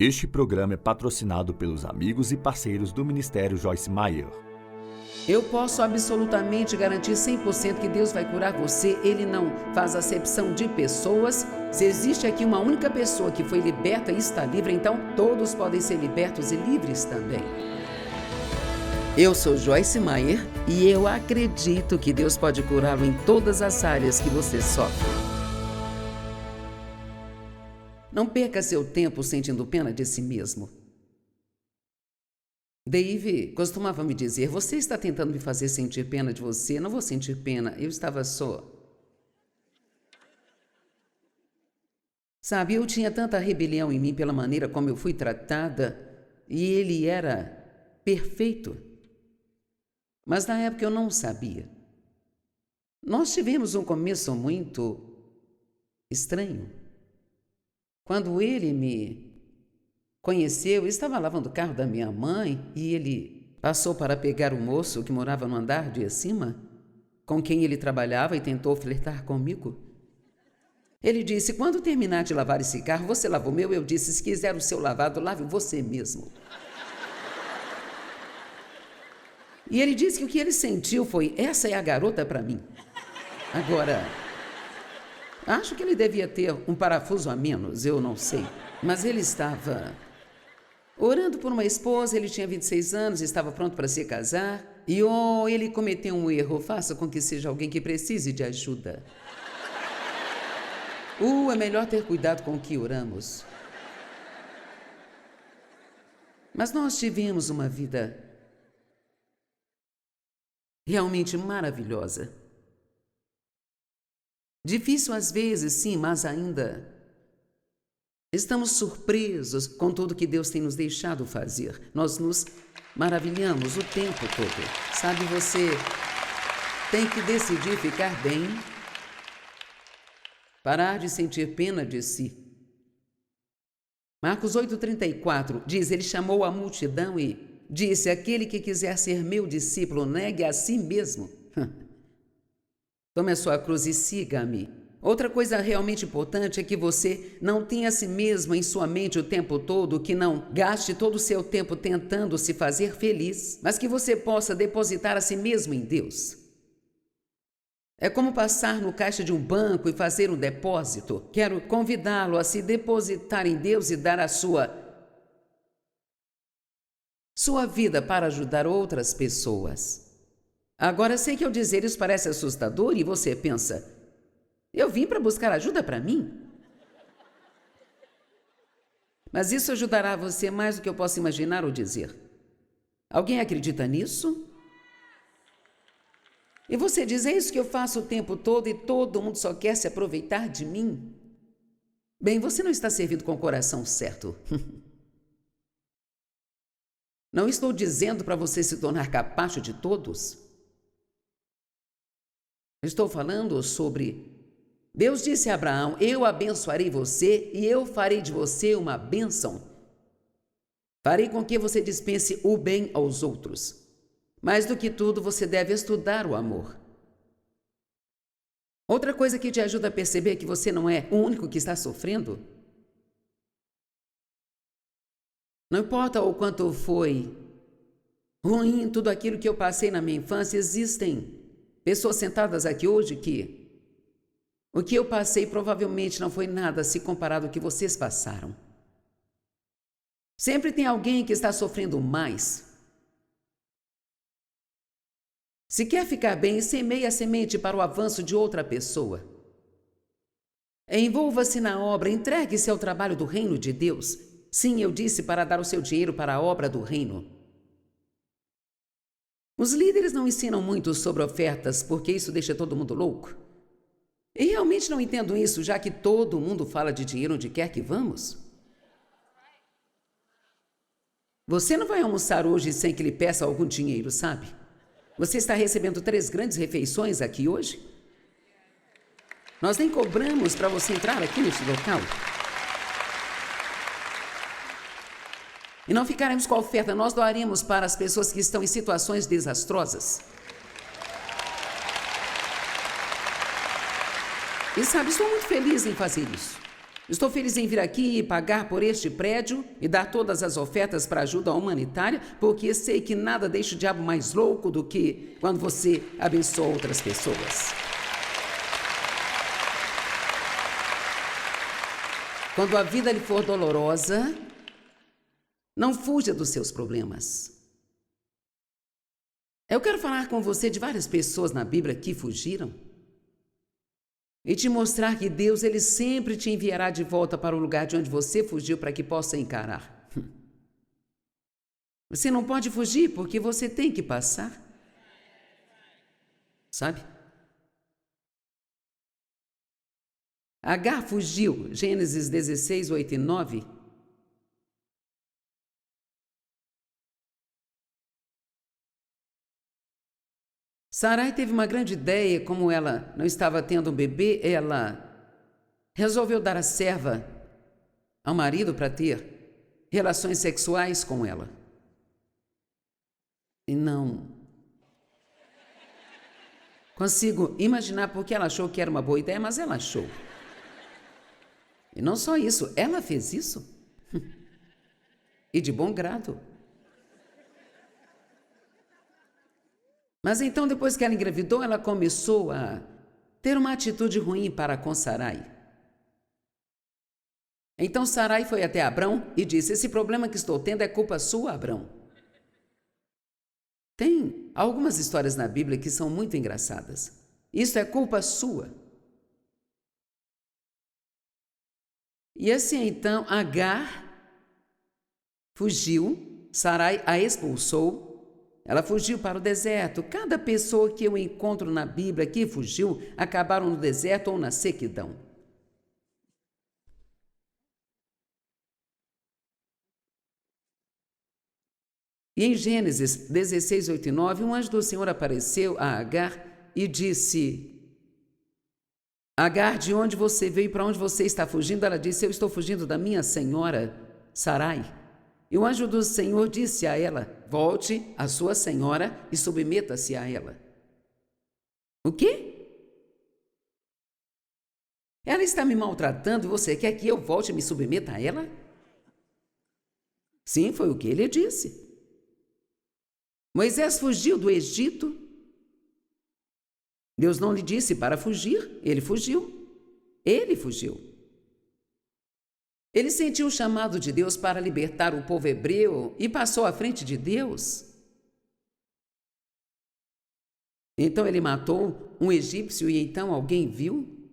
Este programa é patrocinado pelos amigos e parceiros do Ministério Joyce Meyer. Eu posso absolutamente garantir 100% que Deus vai curar você. Ele não faz acepção de pessoas. Se existe aqui uma única pessoa que foi liberta e está livre, então todos podem ser libertos e livres também. Eu sou Joyce Meyer e eu acredito que Deus pode curá-lo em todas as áreas que você sofre. Não perca seu tempo sentindo pena de si mesmo. Dave costumava me dizer: você está tentando me fazer sentir pena de você. Não vou sentir pena, eu estava só. Sabe, eu tinha tanta rebelião em mim pela maneira como eu fui tratada, e ele era perfeito. Mas na época eu não sabia. Nós tivemos um começo muito estranho. Quando ele me conheceu, eu estava lavando o carro da minha mãe e ele passou para pegar o moço que morava no andar de cima, com quem ele trabalhava, e tentou flertar comigo. Ele disse: quando terminar de lavar esse carro, você lava o meu? Eu disse: se quiser o seu lavado, lave você mesmo. E ele disse que o que ele sentiu foi: essa é a garota para mim. Agora, acho que ele devia ter um parafuso a menos, eu não sei. Mas ele estava orando por uma esposa, ele tinha 26 anos, estava pronto para se casar. E ele cometeu um erro. Faça com que seja alguém que precise de ajuda. É melhor ter cuidado com o que oramos. Mas nós tivemos uma vida realmente maravilhosa. Difícil às vezes, sim, mas ainda estamos surpresos com tudo que Deus tem nos deixado fazer. Nós nos maravilhamos o tempo todo. Sabe, você tem que decidir ficar bem, parar de sentir pena de si. Marcos 8,34 diz: ele chamou a multidão e disse: aquele que quiser ser meu discípulo, negue a si mesmo. Tome a sua cruz e siga-me. Outra coisa realmente importante é que você não tenha a si mesmo em sua mente o tempo todo, que não gaste todo o seu tempo tentando se fazer feliz, mas que você possa depositar a si mesmo em Deus. É como passar no caixa de um banco e fazer um depósito. Quero convidá-lo a se depositar em Deus e dar a sua vida para ajudar outras pessoas. Agora, sei que ao dizer isso parece assustador e você pensa: eu vim para buscar ajuda para mim? Mas isso ajudará você mais do que eu posso imaginar ou dizer. Alguém acredita nisso? E você diz: é isso que eu faço o tempo todo e todo mundo só quer se aproveitar de mim? Bem, você não está servindo com o coração certo. Não estou dizendo para você se tornar capacho de todos. Estou falando sobre... Deus disse a Abraão: eu abençoarei você e eu farei de você uma bênção. Farei com que você dispense o bem aos outros. Mais do que tudo, você deve estudar o amor. Outra coisa que te ajuda a perceber que você não é o único que está sofrendo. Não importa o quanto foi ruim tudo aquilo que eu passei na minha infância, existem pessoas sentadas aqui hoje que o que eu passei provavelmente não foi nada se comparado ao que vocês passaram. Sempre tem alguém que está sofrendo mais. Se quer ficar bem, semeie a semente para o avanço de outra pessoa. Envolva-se na obra, entregue-se ao trabalho do reino de Deus. Sim, eu disse para dar o seu dinheiro para a obra do reino. Os líderes não ensinam muito sobre ofertas porque isso deixa todo mundo louco. E realmente não entendo isso, já que todo mundo fala de dinheiro onde quer que vamos. Você não vai almoçar hoje sem que lhe peça algum dinheiro, sabe? Você está recebendo 3 grandes refeições aqui hoje? Nós nem cobramos para você entrar aqui neste local. E não ficaremos com a oferta, nós doaremos para as pessoas que estão em situações desastrosas. E sabe, estou muito feliz em fazer isso. Estou feliz em vir aqui e pagar por este prédio e dar todas as ofertas para ajuda humanitária, porque sei que nada deixa o diabo mais louco do que quando você abençoa outras pessoas. Quando a vida lhe for dolorosa, não fuja dos seus problemas. Eu quero falar com você de várias pessoas na Bíblia que fugiram e te mostrar que Deus ele sempre te enviará de volta para o lugar de onde você fugiu para que possa encarar. Você não pode fugir porque você tem que passar. Sabe? Agar fugiu, Gênesis 16, 8 e 9. Sarai teve uma grande ideia, como ela não estava tendo um bebê, ela resolveu dar a serva ao marido para ter relações sexuais com ela. E não consigo imaginar porque ela achou que era uma boa ideia, mas ela achou. E não só isso, ela fez isso. E de bom grado. Mas então, depois que ela engravidou, ela começou a ter uma atitude ruim para com Sarai. Então Sarai foi até Abrão e disse: esse problema que estou tendo é culpa sua, Abrão. Tem algumas histórias na Bíblia que são muito engraçadas. Isso é culpa sua. E assim então Agar fugiu, Sarai a expulsou. Ela fugiu para o deserto. Cada pessoa que eu encontro na Bíblia que fugiu, acabaram no deserto ou na sequidão. E em Gênesis 16, 8 e 9, um anjo do Senhor apareceu a Agar e disse: Agar, de onde você veio e para onde você está fugindo? Ela disse: eu estou fugindo da minha senhora Sarai. E o anjo do Senhor disse a ela: volte à sua senhora e submeta-se a ela. O quê? Ela está me maltratando e você quer que eu volte e me submeta a ela? Sim, foi o que ele disse. Moisés fugiu do Egito. Deus não lhe disse para fugir, ele fugiu. Ele fugiu. Ele sentiu o chamado de Deus para libertar o povo hebreu e passou à frente de Deus. Então ele matou um egípcio e então alguém viu.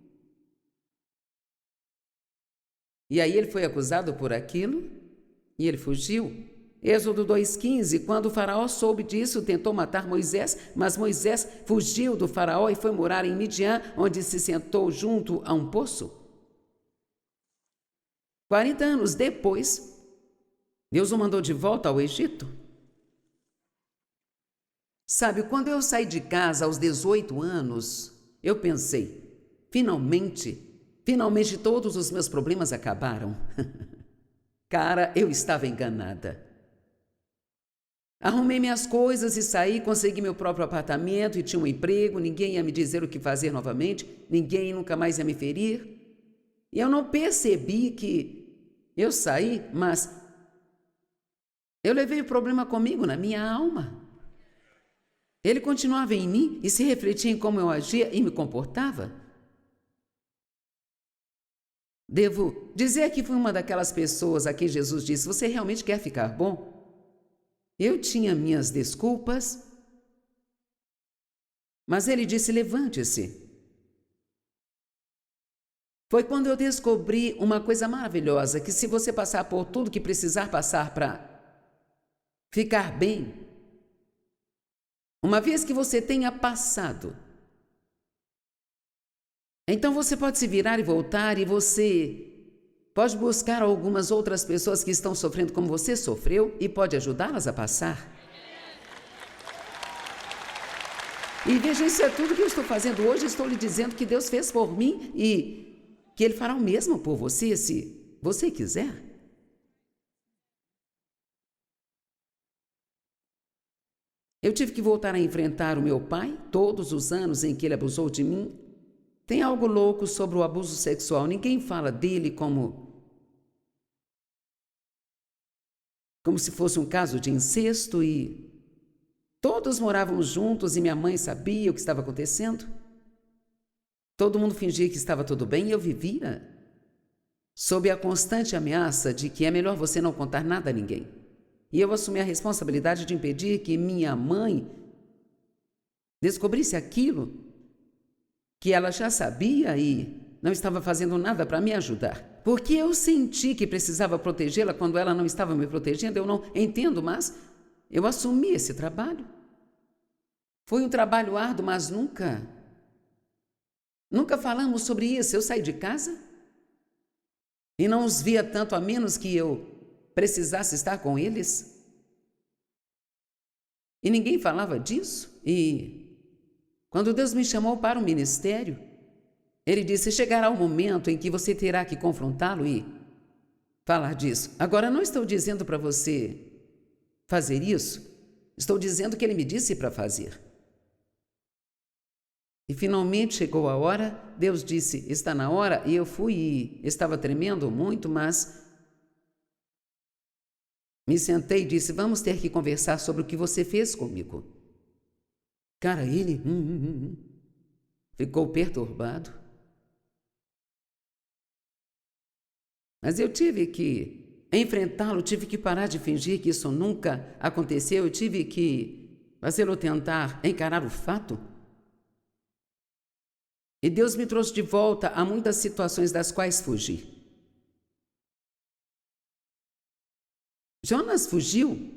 E aí ele foi acusado por aquilo e ele fugiu. Êxodo 2,15, quando o faraó soube disso, tentou matar Moisés, mas Moisés fugiu do faraó e foi morar em Midian, onde se sentou junto a um poço. 40 anos depois, Deus o mandou de volta ao Egito. Sabe, quando eu saí de casa aos 18 anos, eu pensei, finalmente todos os meus problemas acabaram. Cara, eu estava enganada. Arrumei minhas coisas e saí, consegui meu próprio apartamento e tinha um emprego, ninguém ia me dizer o que fazer novamente, ninguém nunca mais ia me ferir. E eu não percebi que eu saí, mas eu levei o problema comigo na minha alma. Ele continuava em mim e se refletia em como eu agia e me comportava. Devo dizer que fui uma daquelas pessoas a quem Jesus disse: você realmente quer ficar bom? Eu tinha minhas desculpas, mas ele disse: levante-se. Foi quando eu descobri uma coisa maravilhosa, que se você passar por tudo que precisar passar para ficar bem, uma vez que você tenha passado, então você pode se virar e voltar e você pode buscar algumas outras pessoas que estão sofrendo como você sofreu e pode ajudá-las a passar. E veja, isso é tudo que eu estou fazendo hoje. Estou lhe dizendo que Deus fez por mim e que Ele fará o mesmo por você, se você quiser. Eu tive que voltar a enfrentar o meu pai todos os anos em que ele abusou de mim. Tem algo louco sobre o abuso sexual. Ninguém fala dele como se fosse um caso de incesto e todos moravam juntos e minha mãe sabia o que estava acontecendo. Todo mundo fingia que estava tudo bem e eu vivia sob a constante ameaça de que é melhor você não contar nada a ninguém. E eu assumi a responsabilidade de impedir que minha mãe descobrisse aquilo que ela já sabia e não estava fazendo nada para me ajudar. Porque eu senti que precisava protegê-la quando ela não estava me protegendo. Eu não entendo, mas eu assumi esse trabalho. Foi um trabalho árduo, mas nunca falamos sobre isso. Eu saí de casa e não os via tanto, a menos que eu precisasse estar com eles. E ninguém falava disso. E quando Deus me chamou para o ministério, Ele disse: chegará o momento em que você terá que confrontá-lo e falar disso. Agora, não estou dizendo para você fazer isso, estou dizendo que Ele me disse para fazer. E finalmente chegou a hora, Deus disse: está na hora, e eu fui e estava tremendo muito, mas me sentei e disse: vamos ter que conversar sobre o que você fez comigo. Cara, ele ficou perturbado. Mas eu tive que enfrentá-lo, tive que parar de fingir que isso nunca aconteceu, eu tive que fazê-lo tentar encarar o fato. E Deus me trouxe de volta a muitas situações das quais fugi. Jonas fugiu.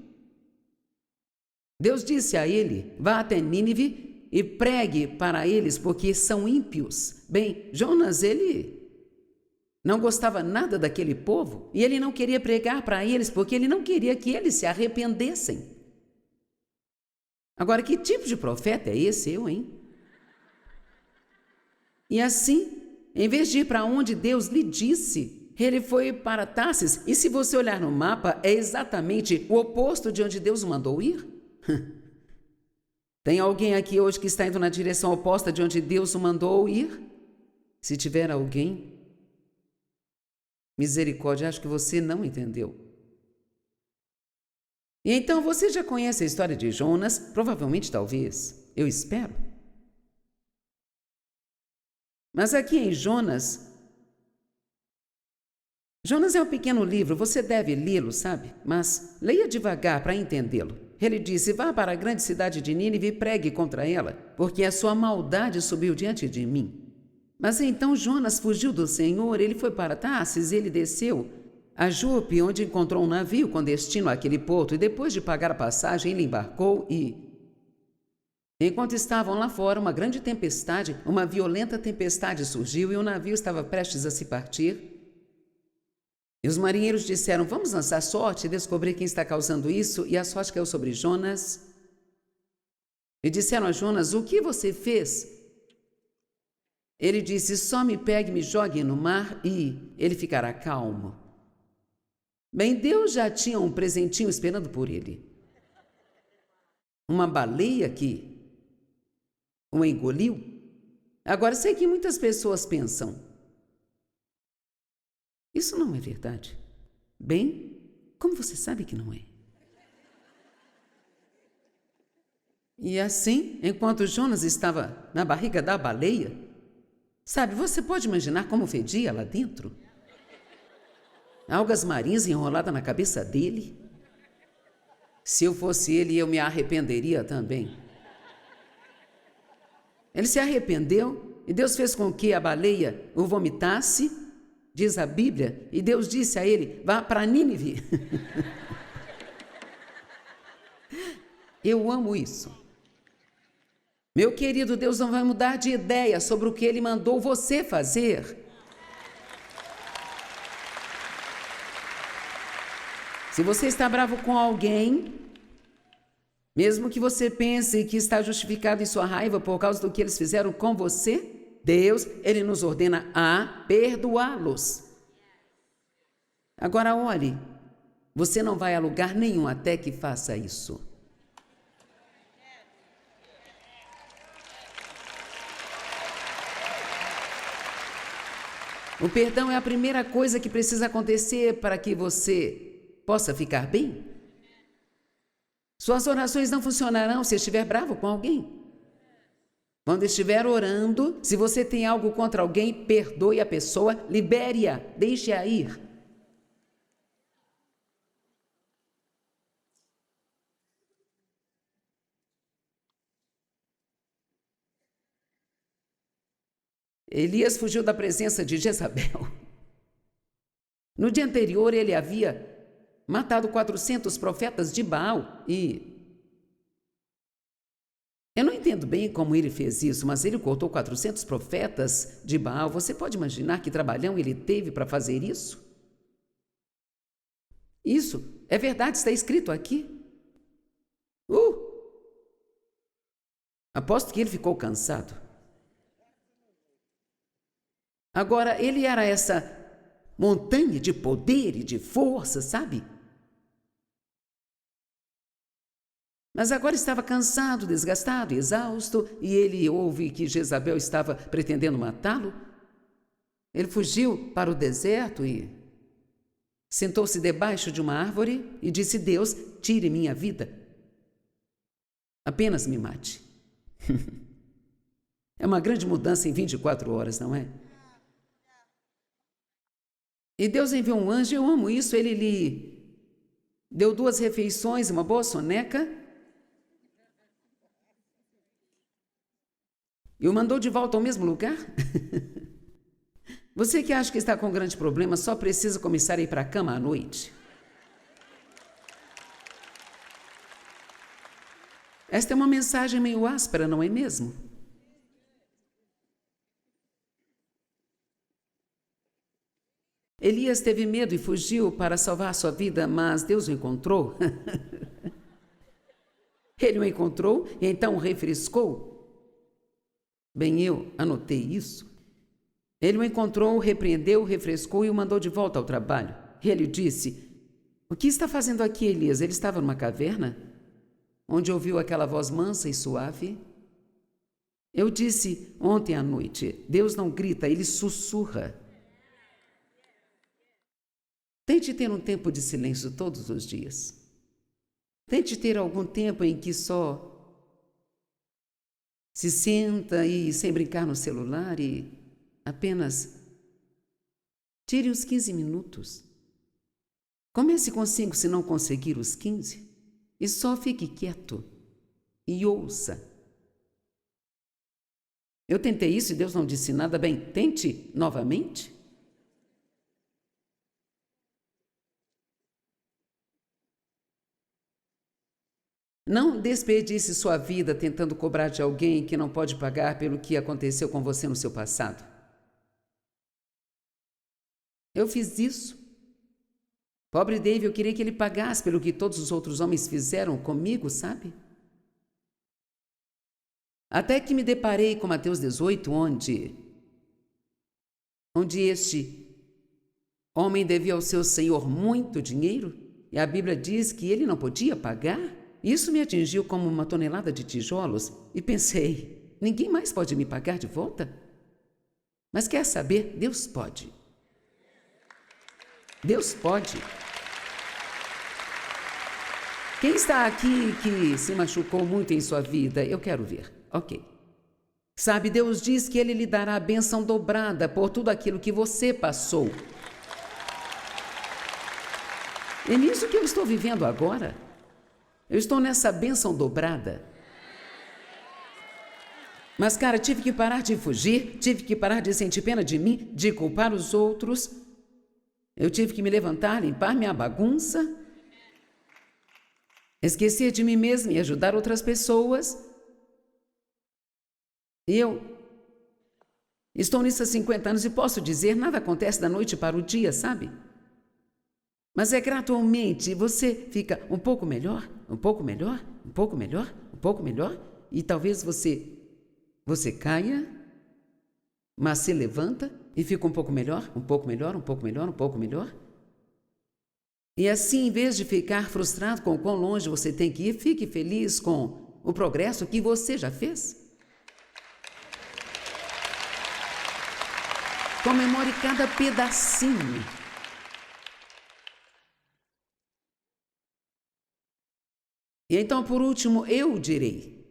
Deus disse a ele: vá até Nínive e pregue para eles, porque são ímpios. Bem, Jonas, ele não gostava nada daquele povo e ele não queria pregar para eles porque ele não queria que eles se arrependessem. Agora, que tipo de profeta é esse, hein? E assim, em vez de ir para onde Deus lhe disse, ele foi para Tarsis. E se você olhar no mapa, é exatamente o oposto de onde Deus o mandou ir. Tem alguém aqui hoje que está indo na direção oposta de onde Deus o mandou ir? Se tiver alguém, misericórdia, acho que você não entendeu. E então você já conhece a história de Jonas? Provavelmente, talvez. Eu espero. Mas aqui em Jonas é um pequeno livro, você deve lê-lo, sabe? Mas leia devagar para entendê-lo. Ele disse: vá para a grande cidade de Nínive e pregue contra ela, porque a sua maldade subiu diante de mim. Mas então Jonas fugiu do Senhor, ele foi para Tarsis, ele desceu a Jope, onde encontrou um navio com destino àquele porto, e depois de pagar a passagem, ele embarcou e... Enquanto estavam lá fora, uma grande tempestade, uma violenta tempestade surgiu e o navio estava prestes a se partir. E os marinheiros disseram: vamos lançar sorte e descobrir quem está causando isso, e a sorte caiu sobre Jonas. E disseram a Jonas: o que você fez? Ele disse: só me pegue e me jogue no mar e ele ficará calmo. Bem, Deus já tinha um presentinho esperando por ele. Uma baleia que o engoliu. Agora, sei que muitas pessoas pensam: isso não é verdade. Bem, como você sabe que não é? E assim, enquanto Jonas estava na barriga da baleia, sabe, você pode imaginar como fedia lá dentro? Algas marinhas enroladas na cabeça dele. Se eu fosse ele, eu me arrependeria também. Ele se arrependeu e Deus fez com que a baleia o vomitasse, diz a Bíblia, e Deus disse a ele: vá para Nínive. Eu amo isso. Meu querido, Deus não vai mudar de ideia sobre o que Ele mandou você fazer. Se você está bravo com alguém, mesmo que você pense que está justificado em sua raiva por causa do que eles fizeram com você, Deus, Ele nos ordena a perdoá-los. Agora olhe, você não vai a lugar nenhum até que faça isso. O perdão é a primeira coisa que precisa acontecer para que você possa ficar bem. Suas orações não funcionarão se estiver bravo com alguém. Quando estiver orando, se você tem algo contra alguém, perdoe a pessoa, libere-a, deixe-a ir. Elias fugiu da presença de Jezabel. No dia anterior, ele havia matado 400 profetas de Baal e... Eu não entendo bem como ele fez isso, mas ele cortou 400 profetas de Baal. Você pode imaginar que trabalhão ele teve para fazer isso? Isso é verdade, está escrito aqui. Aposto que ele ficou cansado. Agora, ele era essa montanha de poder e de força, sabe? Mas agora estava cansado, desgastado, exausto, e ele ouve que Jezabel estava pretendendo matá-lo. Ele fugiu para o deserto e sentou-se debaixo de uma árvore e disse: Deus, tire minha vida. Apenas me mate. É uma grande mudança em 24 horas, não é? E Deus enviou um anjo, eu amo isso, ele lhe deu 2 refeições, uma boa soneca, e o mandou de volta ao mesmo lugar. Você que acha que está com um grande problema, só precisa começar a ir para a cama à noite. Esta é uma mensagem meio áspera, não é mesmo? Elias teve medo e fugiu para salvar sua vida, mas Deus o encontrou. Ele o encontrou e então o refrescou. Bem, eu anotei isso. Ele o encontrou, o repreendeu, o refrescou e o mandou de volta ao trabalho. Ele disse: O que está fazendo aqui, Elias? Ele estava numa caverna, onde ouviu aquela voz mansa e suave. Eu disse ontem à noite: Deus não grita, ele sussurra. Tente ter um tempo de silêncio todos os dias. Tente ter algum tempo em que só se senta e sem brincar no celular e apenas tire os 15 minutos. Comece com 5 se não conseguir os 15 e só fique quieto e ouça. Eu tentei isso e Deus não disse nada. Bem, tente novamente. Não desperdice sua vida tentando cobrar de alguém que não pode pagar pelo que aconteceu com você no seu passado. Eu fiz isso. Pobre Dave, eu queria que ele pagasse pelo que todos os outros homens fizeram comigo, sabe? Até que me deparei com Mateus 18, onde este homem devia ao seu senhor muito dinheiro e a Bíblia diz que ele não podia pagar. Isso me atingiu como uma tonelada de tijolos e pensei: ninguém mais pode me pagar de volta? Mas quer saber? Deus pode. Deus pode. Quem está aqui que se machucou muito em sua vida? Eu quero ver. Ok. Sabe, Deus diz que Ele lhe dará a bênção dobrada por tudo aquilo que você passou. É nisso que eu estou vivendo agora. Eu estou nessa bênção dobrada. Mas, cara, tive que parar de fugir, tive que parar de sentir pena de mim, de culpar os outros. Eu tive que me levantar, limpar minha bagunça, esquecer de mim mesma e ajudar outras pessoas. E eu estou nisso há 50 anos e posso dizer, nada acontece da noite para o dia, sabe? Mas é gradualmente, você fica um pouco melhor, um pouco melhor, um pouco melhor, um pouco melhor, e talvez você caia, mas se levanta e fica um pouco melhor, um pouco melhor, um pouco melhor, um pouco melhor. E assim, em vez de ficar frustrado com o quão longe você tem que ir, fique feliz com o progresso que você já fez. Comemore cada pedacinho. E então, por último, eu direi.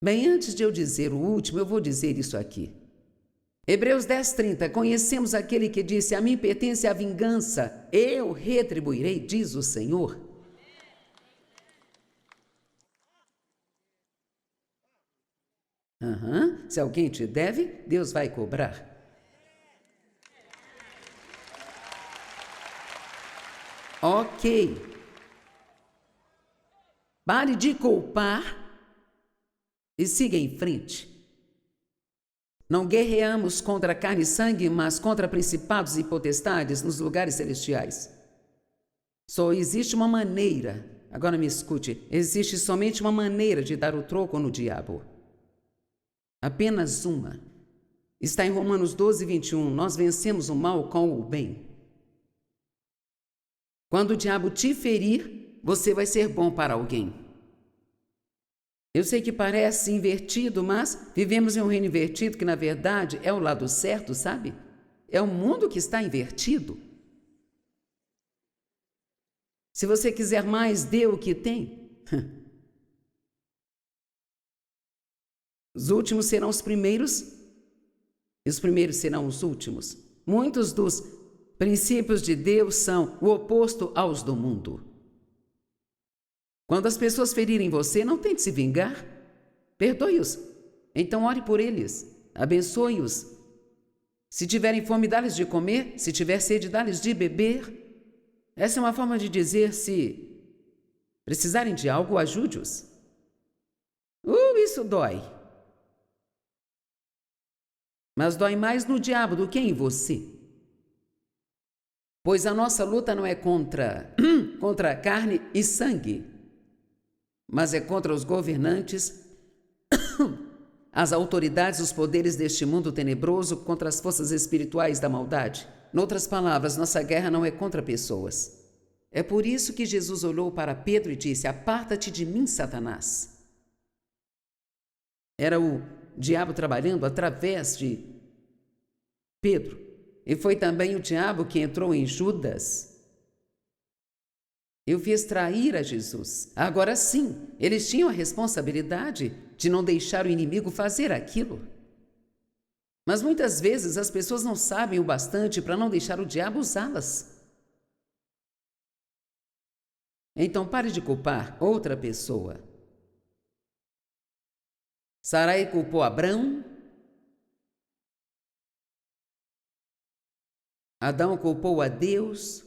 Bem, antes de eu dizer o último, eu vou dizer isso aqui. Hebreus 10:30, conhecemos aquele que disse, a mim pertence a vingança, eu retribuirei, diz o Senhor. Se alguém te deve, Deus vai cobrar. Ok. Pare de culpar e siga em frente. Não guerreamos contra carne e sangue, mas contra principados e potestades nos lugares celestiais. Só existe uma maneira, agora me escute, existe somente uma maneira de dar o troco no diabo. Apenas uma. Está em Romanos 12:21, nós vencemos o mal com o bem. Quando o diabo te ferir, você vai ser bom para alguém. Eu sei que parece invertido, mas vivemos em um reino invertido que, na verdade, é o lado certo, sabe? É o mundo que está invertido. Se você quiser mais, dê o que tem. Os últimos serão os primeiros e os primeiros serão os últimos. Muitos dos princípios de Deus são o oposto aos do mundo. Quando as pessoas ferirem você, não tente se vingar. Perdoe-os. Então ore por eles. Abençoe-os. Se tiverem fome, dá-lhes de comer. Se tiver sede, dá-lhes de beber. Essa é uma forma de dizer, se precisarem de algo, ajude-os. Isso dói. Mas dói mais no diabo do que em você. Pois a nossa luta não é contra carne e sangue, mas é contra os governantes, as autoridades, os poderes deste mundo tenebroso, contra as forças espirituais da maldade. Noutras palavras, nossa guerra não é contra pessoas. É por isso que Jesus olhou para Pedro e disse, aparta-te de mim, Satanás. Era o diabo trabalhando através de Pedro. E foi também o diabo que entrou em Judas. Eu fiz trair a Jesus. Agora sim, eles tinham a responsabilidade de não deixar o inimigo fazer aquilo. Mas muitas vezes as pessoas não sabem o bastante para não deixar o diabo usá-las. Então pare de culpar outra pessoa. Sarai culpou Abrão. Adão culpou a Deus.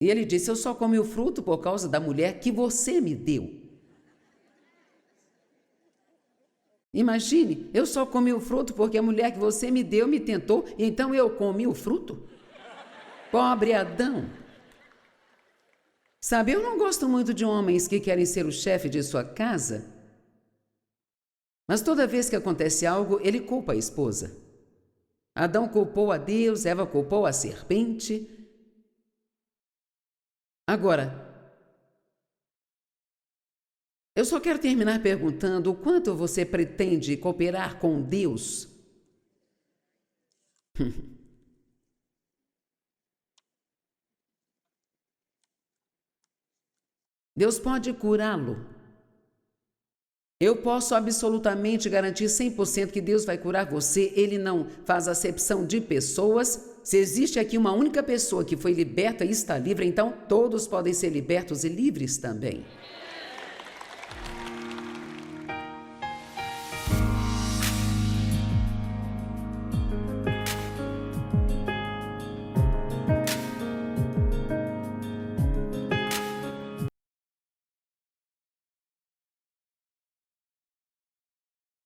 E ele disse, eu só comi o fruto por causa da mulher que você me deu. Imagine, eu só comi o fruto porque a mulher que você me deu me tentou, e então eu comi o fruto? Pobre Adão. Sabe, eu não gosto muito de homens que querem ser o chefe de sua casa, mas toda vez que acontece algo, ele culpa a esposa. Adão culpou a Deus, Eva culpou a serpente. Agora, eu só quero terminar perguntando o quanto você pretende cooperar com Deus. Deus pode curá-lo. Eu posso absolutamente garantir 100% que Deus vai curar você. Ele não faz acepção de pessoas. Se existe aqui uma única pessoa que foi liberta e está livre, então todos podem ser libertos e livres também.